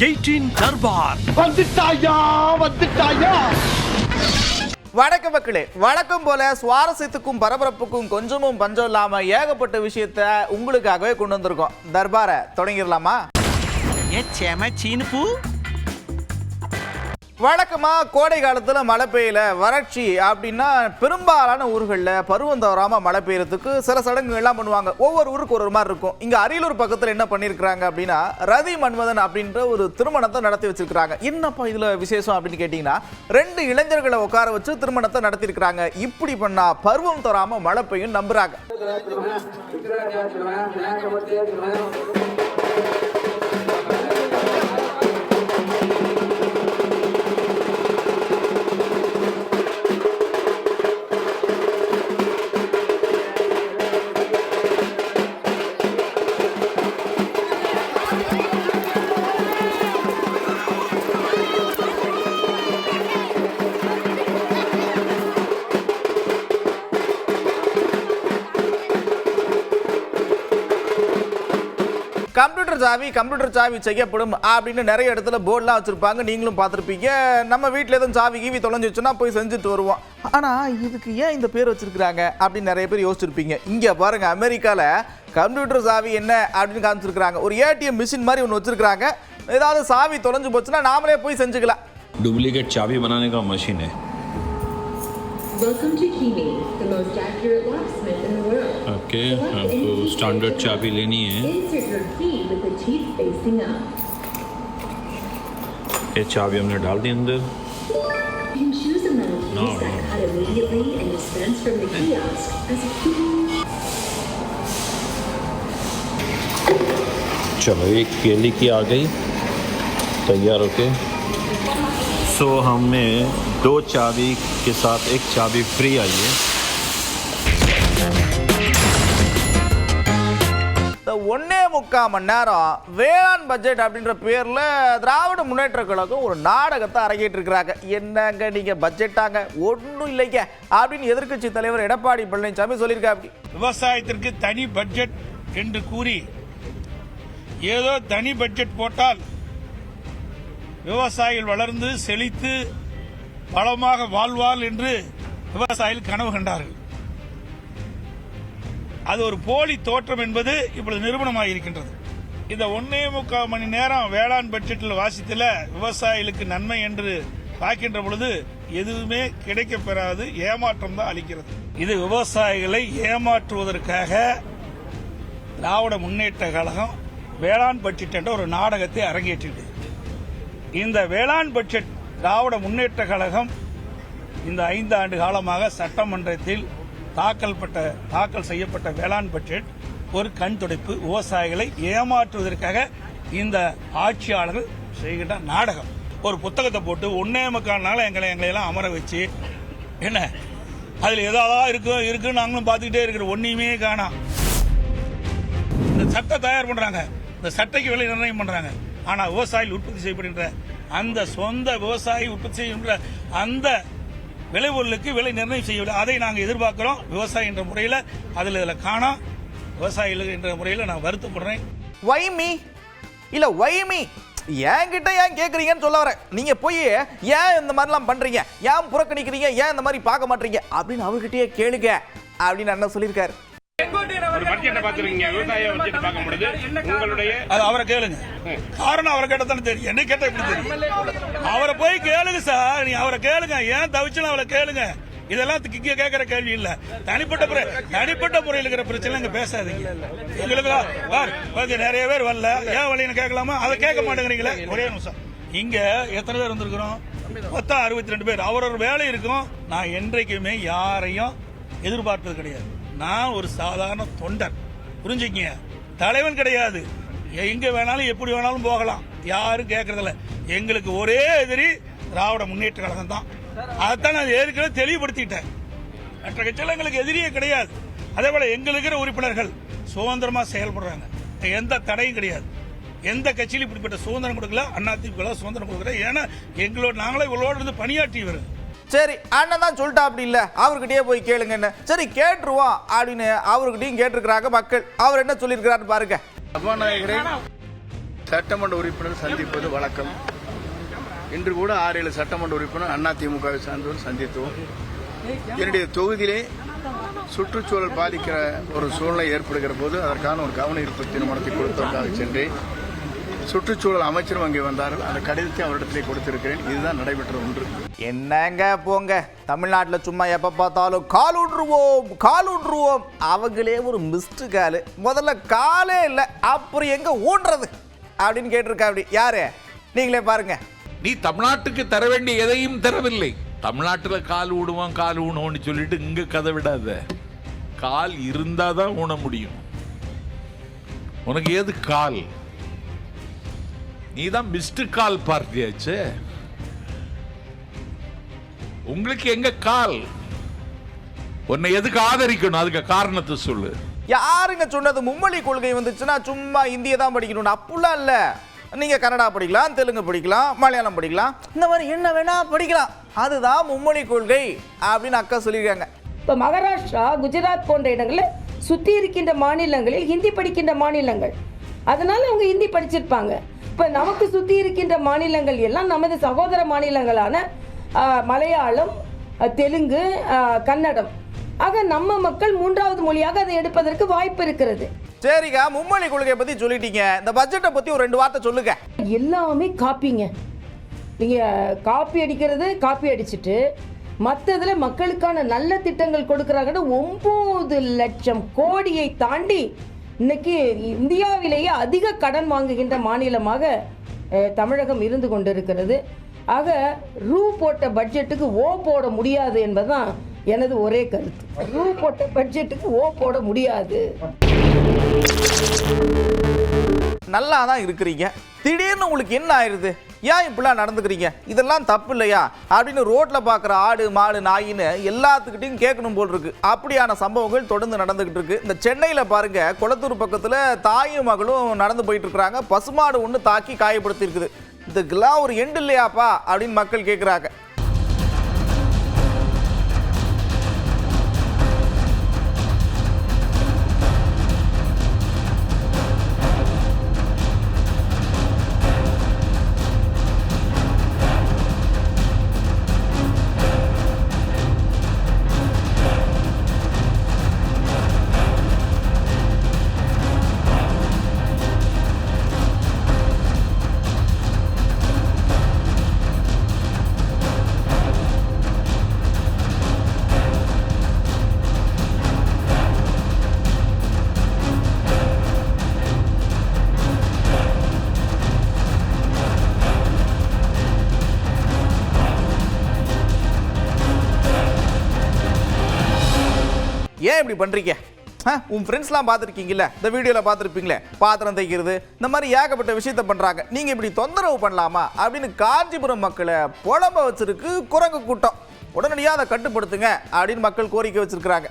18 தர்பார் வந்துட்டாயா. வணக்கம் மக்களே, வழக்கம் போல சுவாரஸ்யத்துக்கும் பரபரப்புக்கும் கொஞ்சமும் பஞ்சம் இல்லாம ஏகப்பட்ட விஷயத்த உங்களுக்காகவே கொண்டு வந்திருக்கோம். தர்பாரை தொடங்கிடலாமா? வழக்கமா கோடை காலத்துல மழை பெய்யல, வறட்சி அப்படின்னா பெரும்பாலான ஊர்களில் பருவம் தவறாம மழை பெய்யறதுக்கு சில சடங்குகள்லாம் பண்ணுவாங்க. ஒவ்வொரு ஊருக்கு ஒரு மாதிரி இருக்கும். இங்க அரியலூர் பக்கத்துல என்ன பண்ணிருக்காங்க அப்படின்னா, ரதி மன்மதன் அப்படின்ற ஒரு திருமணத்தை நடத்தி வச்சிருக்காங்க. என்னப்பா இதுல விசேஷம் அப்படின்னு கேட்டீங்கன்னா, 2 இளைஞர்களை உட்கார வச்சு திருமணத்தை நடத்திருக்கிறாங்க. இப்படி பண்ணா பருவம் தவறாம மழை பெய்யும் நம்புறாங்க. கம்ப்யூட்டர் சாவி செய்யப்படும் அப்படின்னு நிறைய இடத்துல போர்டெலாம் வச்சிருப்பாங்க. நீங்களும் பார்த்துருப்பீங்க. நம்ம வீட்டில் எதுவும் சாவி கீவி தொலைஞ்சிச்சுன்னா போய் செஞ்சுட்டு வருவோம். ஆனால் இதுக்கு ஏன் இந்த பேர் வச்சிருக்கிறாங்க அப்படின்னு நிறைய பேர் யோசிச்சிருப்பீங்க. இங்கே பாருங்க, அமெரிக்காவில் கம்ப்யூட்டர் சாவி என்ன அப்படின்னு காமிச்சிருக்கிறாங்க. ஒரு ஏடிஎம் மிஷின் மாதிரி ஒன்று வச்சிருக்கிறாங்க. ஏதாவது சாவி தொலைஞ்சு போச்சுன்னா நாமளே போய் செஞ்சுக்கலாம். डुप्लीकेट चाबी बनाने का मशीन है. Welcome to Kimi, the most accurate locksmith in the world. Okay, आपको स्टैंडर्ड चाबी लेनी है. Insert your key with the teeth facing up. ये चाबी हमने डाल दी अंदर. You can choose a metal piece that cut immediately and dispense from the kiosk as a key. चलो, एक केली की आ गई तैयार. ओके, सो हमें 2 चाबी के साथ 1 चाबी फ्री आई है. இந்த 1.25 மணி நேரம் வேளாண் பட்ஜெட் அப்படின்ற பேர்ல திராவிட முன்னேற்ற கழகம் ஒரு நாடகத்தை அரங்கேற்றி இருக்கிறாங்க. என்னங்க நீங்க பட்ஜெட்டாங்க, ஒன்றும் இல்லைங்க அப்படின்னு எதிர்க்கட்சி தலைவர் எடப்பாடி பழனிசாமி சொல்லியிருக்காங்க. விவசாயத்திற்கு தனி பட்ஜெட் என்று கூறி ஏதோ தனி பட்ஜெட் போட்டால் விவசாயிகள் வளர்ந்து செழித்து வளமாக வாழ்வாள் என்று விவசாயிகள் கனவு கண்டார்கள். அது ஒரு போலி தோற்றம் என்பது இப்பொழுது நிரூபணமாக இருக்கின்றது. இந்த 1.25 மணி நேரம் வேளாண் பட்ஜெட்டில் வாசித்தல விவசாயிகளுக்கு நன்மை என்று பார்க்கின்ற பொழுது எதுவுமே கிடைக்கப் பெறாது, ஏமாற்றம் தான் அளிக்கிறது. இது விவசாயிகளை ஏமாற்றுவதற்காக திராவிட முன்னேற்ற கழகம் வேளாண் பட்ஜெட் என்ற ஒரு நாடகத்தை அரங்கேற்றியது. இந்த வேளாண் பட்ஜெட் திராவிட முன்னேற்ற கழகம் இந்த 5 ஆண்டு காலமாக சட்டமன்றத்தில் தாக்கல் செய்யப்பட்ட வேளாண் பட்ஜெட் ஒரு கண் துடைப்பு, விவசாயிகளை ஏமாற்றுவதற்காக இந்த ஆட்சியாளர்கள் செய்கின்ற நாடகம். ஒரு புத்தகத்தை போட்டு 1.25 நாள் எங்களை எல்லாம் அமர வச்சு என்ன அதில் ஏதாவது இருக்கு நாங்களும் பார்த்துக்கிட்டே இருக்கிறோம். ஒன்றையுமே காணோம். இந்த சட்டை தயார் பண்றாங்க, இந்த சட்டைக்கு விலை நிர்ணயம் பண்றாங்க. ஆனா விவசாயிகள் உற்பத்தி செய்யப்படுகின்ற அந்த சொந்த விவசாயி உற்பத்தி செய்கின்ற அந்த விளைபொருளுக்கு விலை நிர்ணயம் செய்யவில்லை. அதை நாங்கள் எதிர்பார்க்கிறோம். விவசாயி என்ற முறையில் அதில் காணோம். விவசாயிகள் என்ற முறையில் நான் வருத்தப்படுறேன். வைமி இல்ல வைமி என்கிட்ட ஏன் கேட்குறீங்கன்னு சொல்ல வரேன். நீங்க போய் ஏன் இந்த மாதிரிலாம் பண்றீங்க, ஏன் புறக்கணிக்கிறீங்க, ஏன் இந்த மாதிரி பார்க்க மாட்டீங்க அப்படின்னு அவர்கிட்டயே கேளுங்க அப்படின்னு அண்ணா சொல்லியிருக்காரு. அவரை கேளுங்க. காரணம் அவரை கேட்டதானே தெரியும். என்ன கேட்டா எப்படி தெரியும்? அவரை போய் கேளுங்க சார். நீ அவரை கேளுங்க, ஏன் தவிச்சுன்னு அவரை கேளுங்க. இதெல்லாம் கேட்கிற கேள்வி இல்ல. தனிப்பட்ட முறையில் இருக்கிற பிரச்சனை இங்க பேசாதீங்க. எங்களுக்கு நிறைய பேர் வரல, ஏன் வழின்னு கேட்கலாமா? அதை கேட்க மாட்டேங்கிறீங்களே. ஒரே நிமிஷம். இங்க எத்தனை பேர் வந்திருக்கிறோம்? மொத்தம் 62 பேர். அவரோட வேலை இருக்கும். நான் என்றைக்குமே யாரையும் எதிர்பார்ப்பது கிடையாது. நான் ஒரு சாதாரண தொண்டர், புரிஞ்சுக்கீங்க. தலைவன் கிடையாது. எங்க வேணாலும் எப்படி வேணாலும் போகலாம், யாரும் கேட்கறதில்ல. எங்களுக்கு ஒரே எதிரி திராவிட முன்னேற்ற கழகம் தான். அதைத்தான் நான் ஏற்கனவே தெளிவுபடுத்திட்டேன். மற்ற கட்சிகள் எங்களுக்கு எதிரியே கிடையாது. அதே போல எங்களுக்கு உறுப்பினர்கள் சுதந்திரமா செயல்படுறாங்க. எந்த தடையும் கிடையாது. எந்த கட்சியிலும் இப்படிப்பட்ட சுதந்திரம் கொடுக்கல. அதிமுக சுதந்திரம் கொடுக்கல. ஏன்னா நாங்களே இவளோடு இருந்து பணியாற்றியவர். சரி, அண்ணன் தான் சொல்லிட்டா அப்படி இல்லை, அவர்கிட்டயே போய் கேளுங்கன்னு. சரி கேட்டுருவோம் அப்படின்னு அவர்கிட்டையும் கேட்டிருக்கிறாங்க மக்கள். அவர் என்ன சொல்லியிருக்கிறாரு பாருங்க. சபாநாயகரே, சட்டமன்ற உறுப்பினர் சந்திப்பது வழக்கம். இன்று கூட 6-7 சட்டமன்ற உறுப்பினர் அதிமுகவை சார்ந்தவர் சந்தித்தோம். என்னுடைய தொகுதியிலே சுற்றுச்சூழல் பாதிக்கிற ஒரு சூழ்நிலை ஏற்படுகிற போது அதற்கான ஒரு கவன ஈர்ப்பு தீர்மானத்தை கொடுத்ததற்காக சென்றேன். சுற்றுச்சூழல் அமைச்சரும் அங்கே வந்தார்கள். அந்த கடிதத்தை அவரிடத்திலே கொடுத்திருக்கிறேன். இதுதான் நடைபெற்ற ஒன்று. என்னங்க போங்க, தமிழ்நாட்டில் சும்மா எப்போ பார்த்தாலும் காலுன்றுவோம். அவங்களே ஒரு மிஸ்டு காலு, முதல்ல காலே இல்லை, அப்புறம் எங்க ஊன்றது அப்படின்னு கேட்டிருக்கா. அப்படி யாரு? நீங்களே பாருங்க. நீ தமிழ்நாட்டுக்கு தர வேண்டிய எதையும் தரவில்லை. தமிழ்நாட்டில் கால் ஊணுவோம்னு சொல்லிட்டு இங்க கதை விடாத. கால் இருந்தாதான் ஊன முடியும். உனக்கு ஏது கால்? நீ தான் மிஸ்டு கால் பார்ட்டியாச்சு. உங்களுக்கு எங்க கால்? உன்னை எதுக்கு ஆதரிக்கணும்? அதுக்கு காரணத்தை சொல்லு. யாருங்க சொன்னது மும்மொழி கொள்கை வந்துச்சுன்னா சும்மா இந்தியை தான் படிக்கணும்? அப்படிலாம் இல்லை. நீங்க கன்னடா படிக்கலாம், தெலுங்கு படிக்கலாம், மலையாளம் படிக்கலாம், இந்த மாதிரி என்ன வேணா படிக்கலாம். அதுதான் மும்மொழி கொள்கை அப்படின்னு அக்கா சொல்லியிருக்காங்க. இப்போ மகாராஷ்டிரா, குஜராத் போன்ற இடங்களில் சுற்றி இருக்கின்ற மாநிலங்களில் ஹிந்தி படிக்கின்ற மாநிலங்கள், அதனால அவங்க ஹிந்தி படிச்சிருப்பாங்க. இப்போ நமக்கு சுற்றி இருக்கின்ற மாநிலங்கள் எல்லாம் நமது சகோதர மாநிலங்களான மலையாளம், தெலுங்கு, கன்னடம். ஆக நம்ம மக்கள் 3வது மொழியாக அதை எடுப்பதற்கு வாய்ப்பு இருக்கிறது. சரிக்கா, மும்மொழி கொள்கையை பத்தி சொல்லிட்டீங்க, இந்த பட்ஜெட்டை பத்தி ஒரு 2 வார்த்தை சொல்லுங்க. எல்லாமே காப்பிங்க. நீங்கள் காப்பி அடிக்கிறது, காப்பி அடிச்சுட்டு மற்றதில் மக்களுக்கான நல்ல திட்டங்கள் கொடுக்குறாங்கன்னு 9 லட்சம் கோடியை தாண்டி இன்னைக்கு இந்தியாவிலேயே அதிக கடன் வாங்குகின்ற மாநிலமாக தமிழகம் இருந்து கொண்டிருக்கிறது. ஆக ரூ போட்ட பட்ஜெட்டுக்கு ஓ போட முடியாது என்பதுதான் எனது ஒரே கருத்து. ரூ போட்ட பட்ஜெட்டுக்கு ஓ போட முடியாது. நல்லா தான் இருக்கிறீங்க, திடீர்னு உங்களுக்கு என்ன ஆயிடுது? ஏன் இப்படிலாம் நடந்துக்கிறீங்க? இதெல்லாம் தப்பு இல்லையா அப்படின்னு ரோட்ல பார்க்குற ஆடு மாடு நாயின்னு எல்லாத்துக்கிட்டையும் கேட்கணும் போல் இருக்கு. அப்படியான சம்பவங்கள் தொடர்ந்து நடந்துகிட்டு இருக்கு. இந்த சென்னையில் பாருங்க, குளத்தூர் பக்கத்தில் தாயும் மகளும் நடந்து போயிட்டு இருக்கிறாங்க. பசுமாடு ஒன்று தாக்கி காயப்படுத்தி இருக்குது. இதுக்கெல்லாம் ஒரு எண்டு இல்லையாப்பா அப்படின்னு மக்கள் கேட்குறாங்க. ஏன் இப்படி பண்றீங்க? உன் ஃப்ரெண்ட்ஸ்லாம் பார்த்துருக்கீங்கல்ல, இந்த வீடியோவில் பார்த்துருப்பீங்களே, பாத்திரம் தைக்கிறது, இந்த மாதிரி ஏகப்பட்ட விஷயத்த பண்ணுறாங்க. நீங்கள் இப்படி தொந்தரவு பண்ணலாமா அப்படின்னு காஞ்சிபுரம் மக்களை புலம்ப வச்சிருக்கு குரங்கு கூட்டம். உடனடியாக அதை கட்டுப்படுத்துங்க அப்படின்னு மக்கள் கோரிக்கை வச்சிருக்கிறாங்க.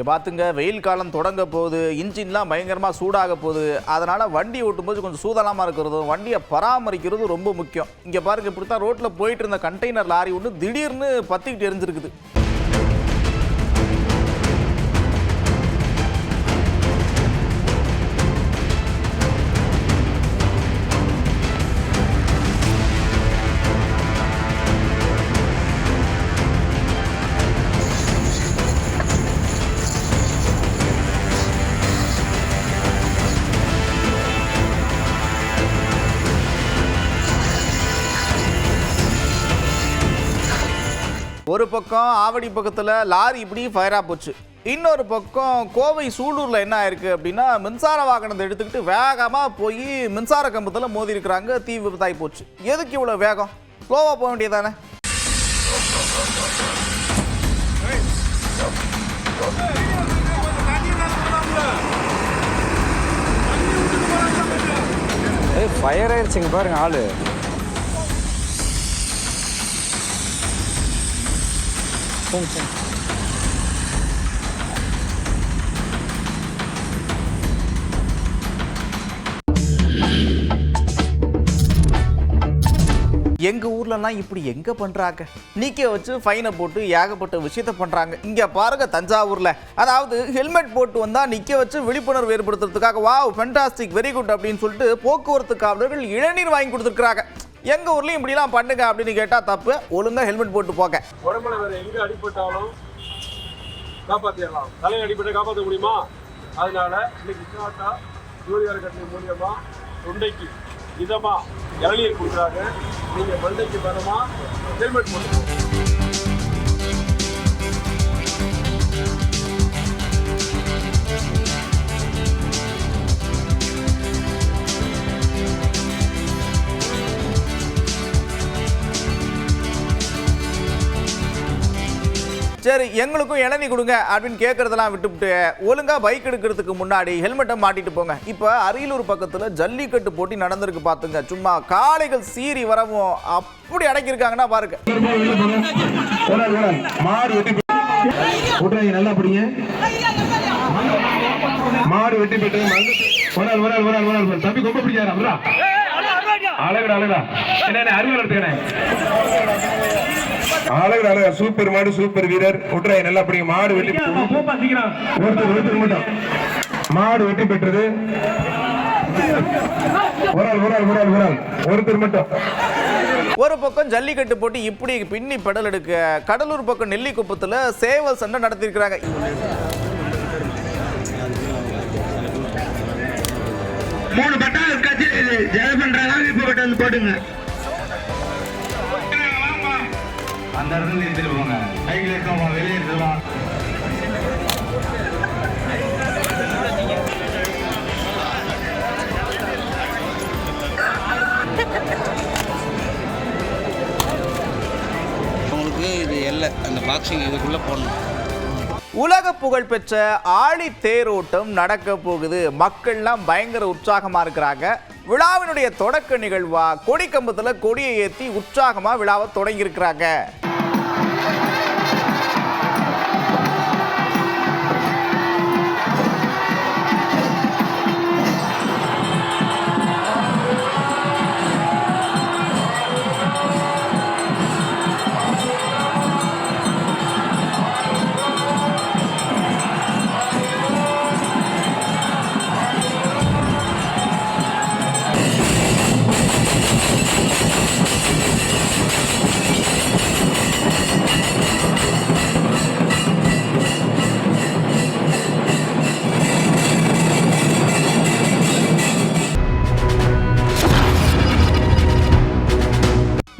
பார்த்துங்க, வெயில் காலம் தொடங்க போகுது, இன்ஜின்லாம் பயங்கரமாக சூடாக போகுது. அதனால் வண்டி ஓட்டும்போது கொஞ்சம் சூதனமாக இருக்கிறதும் வண்டியை பராமரிக்கிறதும் ரொம்ப முக்கியம். இங்கே பாருங்க, இப்படி தான் ரோட்டில் போயிட்டு இருந்த கண்டெய்னர் லாரி ஒன்று திடீர்னு பற்றிக்கிட்டு எரிஞ்சிருக்குது. ஒரு பக்கம் ஆவடி பக்கத்தில் லாரி இப்படி ஃபயராக போச்சு. இன்னொரு பக்கம் கோவை சூலூரில் என்ன ஆயிருக்கு அப்படின்னா, மின்சார வாகனத்தை எடுத்துக்கிட்டு வேகமாக போய் மின்சார கம்பத்தில் மோதி இருக்கிறாங்க. தீ விபத்தாகி போச்சு. எதுக்கு இவ்வளோ வேகம்? ஸ்லோவாக போக வேண்டியதானே? ஃபயர் ஆயிடுச்சுங்க பாருங்க ஆளு. எங்க ஊர்லலாம் இப்படி எங்க பண்றாங்க? நீக்க வச்சு ஃபைனை போட்டு ஏகப்பட்ட விஷயத்த பண்றாங்க. இங்க பாருங்க தஞ்சாவூர்ல, அதாவது ஹெல்மெட் போட்டு வந்தா நிக்க வச்சு விழிப்புணர்வு ஏற்படுத்துறதுக்காக வாவ் ஃபென்டாஸ்டிக் வெரி குட் அப்படின்னு சொல்லிட்டு போக்குவரத்து காவலர்கள் இளநீர் வாங்கி கொடுத்துருக்காங்க. எங்க ஊர்லயும் இப்படிலாம் பண்ணுங்க அப்படின்னு கேட்டா தப்பு. ஒழுங்கா ஹெல்மெட் போட்டு போங்க. உடம்புல வேற எங்க அடிபட்டாலும் காப்பாத்திடலாம். தலை அடிபட்டு காப்பாற்ற முடியுமா? அதனால இன்னைக்கு ஜூனியர் கட்டளை மூலியமா தொண்டைக்கு இதமா இளநீர் கொடுக்குறாங்க. நீங்க மண்டைக்கு பரமா ஹெல்மெட் போட்டுக்கோங்க. சரி எங்களுக்கும் இளநீ கொடுங்க அப்படின்னு கேட்கறதெல்லாம் விட்டுவிட்டு ஒழுங்கா பைக் எடுக்கிறதுக்கு முன்னாடி ஹெல்மெட்டை மாட்டிட்டு போங்க. இப்போ அரியலூர் பக்கத்துல ஜல்லிக்கட்டு போட்டி நடந்திருக்கு பாத்துங்க. சும்மா காளைகள் சீறி வரவும் அப்படி அடக்கியிருக்காங்கன்னா பாருங்க. நல்லா படிங்க. மாடு வெட்டி போட்டு தம்பி கொம்ப பிடிக்காரா? அழகுடா அழகா என்ன அறிவியல் எடுத்துக்கிறேன். அழகு அழகா சூப்பர் மாடு சூப்பர் வீரர் விட்டுறாய் நல்லா படிங்க. மாடு வெட்டி ஒருத்தர் மட்டும் மாடு வெட்டி பெற்றது. ஒருத்தர் மட்டும். ஒரு பக்கம் ஜல்லிக்கட்டு போட்டி இப்படி பின்னி பெடல் எடுக்க கடலூர் பக்கம் நெல்லிக்குப்பத்துல சேவல் சண்டை நடத்திருக்கிறாங்க. மூணு பட்டாளம் கட்சி ஜெய பண்றாங்க. இப்ப பட்டு வந்து போட்டுங்க. அந்த இடத்துல எடுத்துட்டு போங்க. கையில் இருக்கோமா வெளியே எடுத்துலாம். உங்களுக்கு இது எல்லை அந்த பாக்ஸிங் இதுக்குள்ள போடணும். உலக புகழ் பெற்ற ஆழி தேரோட்டம் நடக்க போகுது. மக்கள்லாம் பயங்கர உற்சாகமா இருக்கிறாங்க. விழாவினுடைய தொடக்க நிகழ்வா கொடிக்கம்பத்துல கொடியை ஏற்றி உற்சாகமா விழாவை தொடங்கி இருக்கிறாங்க.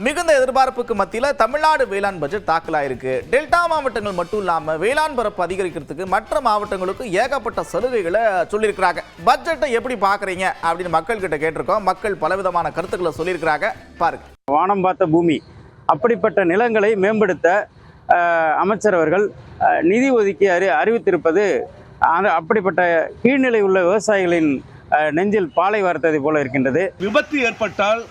மிகுந்த எதிர்பார்ப்புக்கு மத்தியில் தமிழ்நாடு வேளாண் பட்ஜெட் தாக்கலாயிருக்கு. டெல்டா மாவட்டங்கள் மட்டும் இல்லாமல் வேளாண் பரப்பு அதிகரிக்கிறதுக்கு மற்ற மாவட்டங்களுக்கு ஏகப்பட்ட சலுகைகளை சொல்லியிருக்கிறாங்க. பட்ஜெட்டை எப்படி பார்க்குறீங்க அப்படின்னு மக்கள் கிட்ட கேட்டிருக்கோம். மக்கள் பலவிதமான கருத்துக்களை சொல்லியிருக்கிறாங்க. பாருங்க. வானம் பார்த்த பூமி அப்படிப்பட்ட நிலங்களை மேம்படுத்த அமைச்சர் அவர்கள் நிதி ஒதுக்கி அறிவித்திருப்பது அப்படிப்பட்ட கீழ்நிலை உள்ள விவசாயிகளின் நெஞ்சில் பாலை வார்த்ததை போல இருக்கின்றது. விபத்து ஏற்பட்டால்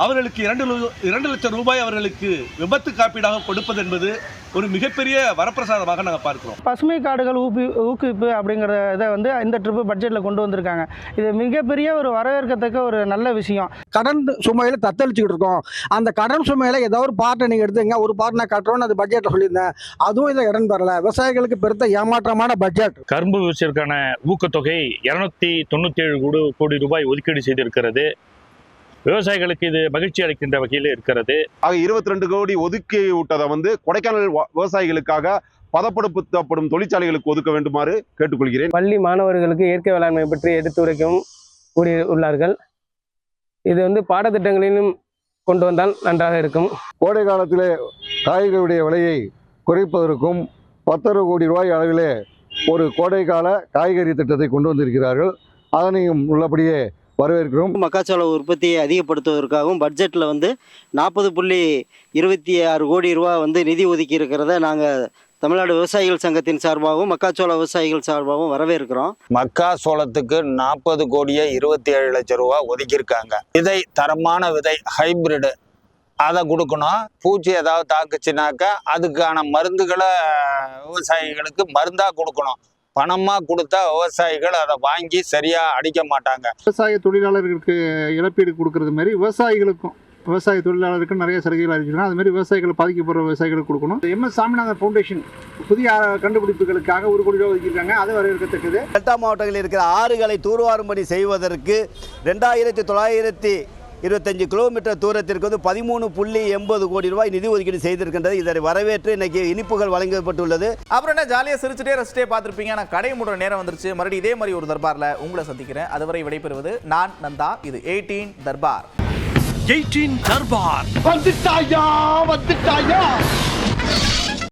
அவர்களுக்கு 2 லட்சம் ரூபாய் அவர்களுக்கு விபத்து காப்பீடாக கொடுப்பது என்பது ஒரு மிகப்பெரிய வரப்பிரசாதமாக நாங்கள் பார்க்கிறோம். பசுமை காடுகள் ஊக்குவிப்பு அப்படிங்கிற இதை வந்து இந்த ட்ரிப்பு பட்ஜெட்டில் கொண்டு வந்திருக்காங்க. இது மிகப்பெரிய ஒரு வரவேற்கத்தக்க ஒரு நல்ல விஷயம். கடன் சுமையில் தத்தளிச்சுக்கிட்டு இருக்கோம். அந்த கடன் சுமையில் ஏதோ ஒரு பார்ட்டை நீங்கள் எடுத்துங்க. ஒரு பார்ட் நான் கட்டுறோன்னு அது பட்ஜெட்டில் சொல்லியிருந்தேன். அதுவும் இதை இடம் பெறல. விவசாயிகளுக்கு பெருத்த ஏமாற்றமான பட்ஜெட். கரும்பு விவசாயிற்கான ஊக்கத்தொகை 297 கோடி ரூபாய் ஒதுக்கீடு செய்திருக்கிறது. விவசாயிகளுக்கு இது மகிழ்ச்சி அளிக்கின்ற வகையில் இருக்கிறது. 22 கோடி ஒதுக்கி விட்டதை வந்து கொடைக்கானல் விவசாயிகளுக்காக பதப்படுத்தப்படும் தொழிற்சாலைகளுக்கு ஒதுக்க வேண்டுமாறு கேட்டுக்கொள்கிறேன். பள்ளி மாணவர்களுக்கு இயற்கை வேளாண்மை பற்றி எடுத்துரைக்கவும் கூடி உள்ளார்கள். இது வந்து பாடத்திட்டங்களிலும் கொண்டு வந்தால் நன்றாக இருக்கும். கோடை காலத்திலே காய்கறிகளுடைய விலையை குறைப்பதற்கும் 10 கோடி ரூபாய் அளவிலே ஒரு கோடைக்கால காய்கறி திட்டத்தை கொண்டு வந்திருக்கிறார்கள். அதனையும் உள்ளபடியே வரவேற்கிறோம். மக்காச்சோள உற்பத்தியை அதிகப்படுத்துவதற்காகவும் பட்ஜெட்டில் வந்து 40.26 கோடி ரூபா வந்து நிதி ஒதுக்கி இருக்கிறத நாங்கள் தமிழ்நாடு விவசாயிகள் சங்கத்தின் சார்பாகவும் மக்காச்சோள விவசாயிகள் சார்பாகவும் வரவேற்கிறோம். மக்காச்சோளத்துக்கு 40,27,00,000 ரூபா ஒதுக்கியிருக்காங்க. விதை தரமான விதை ஹைபிரிடு அதை கொடுக்கணும். பூச்சி ஏதாவது தாக்குச்சுனாக்கா அதுக்கான மருந்துகளை விவசாயிகளுக்கு மருந்தாக கொடுக்கணும். பணமாக கொடுத்தா விவசாயிகள் அதை வாங்கி சரியாக அடிக்க மாட்டாங்க. விவசாய தொழிலாளர்களுக்கு இழப்பீடு கொடுக்கறது மாதிரி விவசாயிகளுக்கும் விவசாய தொழிலாளருக்கு நிறைய சலுகைகள் அறிவிச்சிருக்கோம். அது மாதிரி விவசாயிகள் பாதிக்கப்படுற விவசாயிகளுக்கு கொடுக்கணும். MS சாமிநாதன் ஃபவுண்டேஷன் புதிய கண்டுபிடிப்புகளுக்காக 1 கோடி ரூபாய் ஒதுக்கியிருக்காங்க. அது வரவேற்கத்தக்கது. டெல்டா மாவட்டங்களில் இருக்கிற ஆறுகளை தூர்வாரும் பணி செய்வதற்கு 2925 கிலோமீட்டர் தூரத்திற்கு வந்து 13.80 கோடி ரூபாய் நிதி ஒதுக்கீடு செய்திருக்கின்றது. இதை வரவேற்று இன்னைக்கு இனிப்புகள் வழங்கப்பட்டுள்ளது. அப்புறம் என்ன ஜாலியாக சிரிச்சுட்டே ரசிச்சிட்டே பார்த்துருப்பீங்க. நான் கடை மூடுற நேரம் வந்துருச்சு. மறுபடியும் இதே மாதிரி ஒரு தர்பாரில் உங்களை சந்திக்கிறேன். அதுவரை விடைபெறுவது நான் நந்தா. இது 18 தர்பார். 18 தர்பார் வந்துட்டாயா.